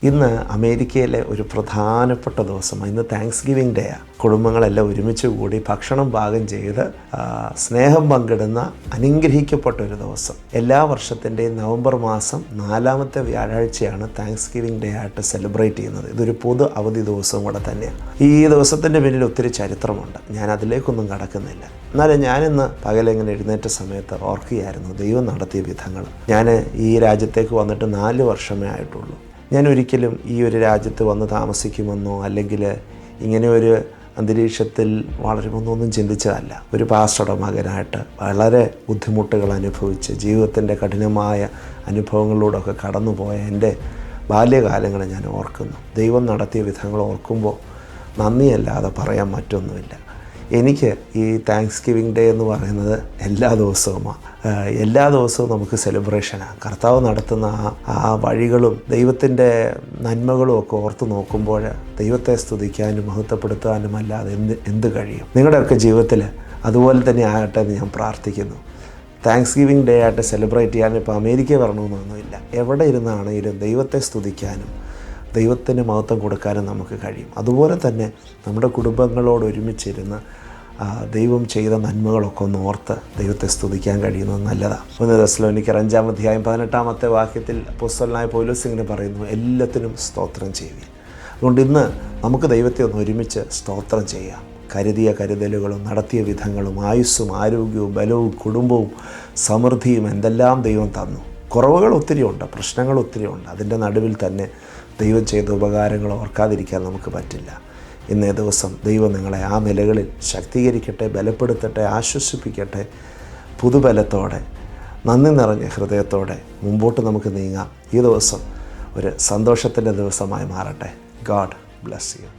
ഇന്ന് അമേരിക്കയിലെ ഒരു പ്രധാനപ്പെട്ട ദിവസം. ഇന്ന് താങ്ക്സ് ഗിവിംഗ് ഡേ ആണ്. കുടുംബങ്ങളെല്ലാം ഒരുമിച്ച് കൂടി ഭക്ഷണം പാകം ചെയ്ത് സ്നേഹം പങ്കിടുന്ന അനുഗ്രഹിക്കപ്പെട്ട ഒരു ദിവസം. എല്ലാ വർഷത്തിൻ്റെയും നവംബർ മാസം 4-ാമത്തെ വ്യാഴാഴ്ചയാണ് താങ്ക്സ് ഗിവിംഗ് ഡേ ആയിട്ട് സെലിബ്രേറ്റ് ചെയ്യുന്നത്. ഇതൊരു പൊതു അവധി ദിവസവും കൂടെ തന്നെയാണ്. ഈ ദിവസത്തിൻ്റെ പിന്നിൽ ഒത്തിരി ചരിത്രമുണ്ട്. ഞാൻ അതിലേക്കൊന്നും കടക്കുന്നില്ല. എന്നാലും ഞാനിന്ന് പകലിങ്ങനെ എഴുന്നേറ്റ സമയത്ത് ഓർക്കുകയായിരുന്നു ദൈവം നടത്തിയ വിധങ്ങൾ. ഞാൻ ഈ രാജ്യത്തേക്ക് വന്നിട്ട് 4 വർഷമേ ആയിട്ടുള്ളൂ. ഞാൻ ഒരിക്കലും ഈ ഒരു രാജ്യത്ത് വന്ന് താമസിക്കുമെന്നോ അല്ലെങ്കിൽ ഇങ്ങനെ ഒരു അന്തരീക്ഷത്തിൽ വളരുമെന്നൊന്നും ചിന്തിച്ചതല്ല. ഒരു പാസ്റ്ററുടെ മകനായിട്ട് വളരെ ബുദ്ധിമുട്ടുകൾ അനുഭവിച്ച് ജീവിതത്തിൻ്റെ കഠിനമായ അനുഭവങ്ങളിലൂടെയൊക്കെ കടന്നുപോയ എൻ്റെ ബാല്യകാലങ്ങളെ ഞാൻ ഓർക്കുന്നു. ദൈവം നടത്തിയ വിധങ്ങൾ ഓർക്കുമ്പോൾ നന്ദിയല്ലാതെ പറയാൻ മറ്റൊന്നുമില്ല. എനിക്ക് ഈ താങ്ക്സ് ഗിവിംഗ് ഡേ എന്ന് പറയുന്നത് എല്ലാ ദിവസവുമാണ്. എല്ലാ ദിവസവും നമുക്ക് സെലിബ്രേഷനാണ്. കർത്താവ് നടത്തുന്ന ആ വഴികളും ദൈവത്തിൻ്റെ നന്മകളും ഒക്കെ ഓർത്ത് നോക്കുമ്പോൾ ദൈവത്തെ സ്തുതിക്കാനും മഹത്വപ്പെടുത്താനും അല്ലാതെ എന്ത് കഴിയും? നിങ്ങളുടെയൊക്കെ ജീവിതത്തിൽ അതുപോലെ തന്നെ ആകട്ടെ എന്ന് ഞാൻ പ്രാർത്ഥിക്കുന്നു. താങ്ക്സ് ഗിവിംഗ് ഡേ ആയിട്ട് സെലിബ്രേറ്റ് ചെയ്യാനും ഇപ്പോൾ അമേരിക്ക വരണമെന്നൊന്നുമില്ല. എവിടെ ഇരുന്നാണെങ്കിലും ദൈവത്തെ സ്തുതിക്കാനും ദൈവത്തിന് മഹത്വം കൊടുക്കാനും നമുക്ക് കഴിയും. അതുപോലെ തന്നെ നമ്മുടെ കുടുംബങ്ങളോട് ഒരുമിച്ചിരുന്ന് ദൈവം ചെയ്ത നന്മകളൊക്കെ ഒന്ന് ഓർത്ത് ദൈവത്തെ സ്തുതിക്കാൻ കഴിയുന്നത് നല്ലതാണ്. 1 തെസ്സലോനിക്കർ 5-ാം അധ്യായം 18-ാമത്തെ വാക്യത്തിൽ അപ്പോസ്തലനായ പൗലോസ് ഇങ്ങനെ പറയുന്നു, എല്ലാത്തിനും സ്തോത്രം ചെയ്യുക. അതുകൊണ്ട് ഇന്ന് നമുക്ക് ദൈവത്തെ ഒന്ന് ഒരുമിച്ച് സ്തോത്രം ചെയ്യാം. കരുതിയ കരുതലുകളും നടത്തിയ വിധങ്ങളും ആയുസ്സും ആരോഗ്യവും ബലവും കുടുംബവും സമൃദ്ധിയും എന്തെല്ലാം ദൈവം തന്നു. കുറവുകൾ ഒത്തിരിയുണ്ട്, പ്രശ്നങ്ങൾ ഒത്തിരിയുണ്ട്. അതിൻ്റെ നടുവിൽ തന്നെ ദൈവം ചെയ്ത ഉപകാരങ്ങൾ ഓർക്കാതിരിക്കാൻ നമുക്ക് പറ്റില്ല. ഇന്നേ ദിവസം ദൈവം നിങ്ങളെ ആ നിലകളിൽ ശക്തീകരിക്കട്ടെ, ബലപ്പെടുത്തട്ടെ, ആശ്വസിപ്പിക്കട്ടെ. പുതുബലത്തോടെ നന്ദി നിറഞ്ഞ ഹൃദയത്തോടെ മുമ്പോട്ട് നമുക്ക് നീങ്ങാം. ഈ ദിവസം ഒരു സന്തോഷത്തിൻ്റെ ദിവസമായി മാറട്ടെ. God bless you.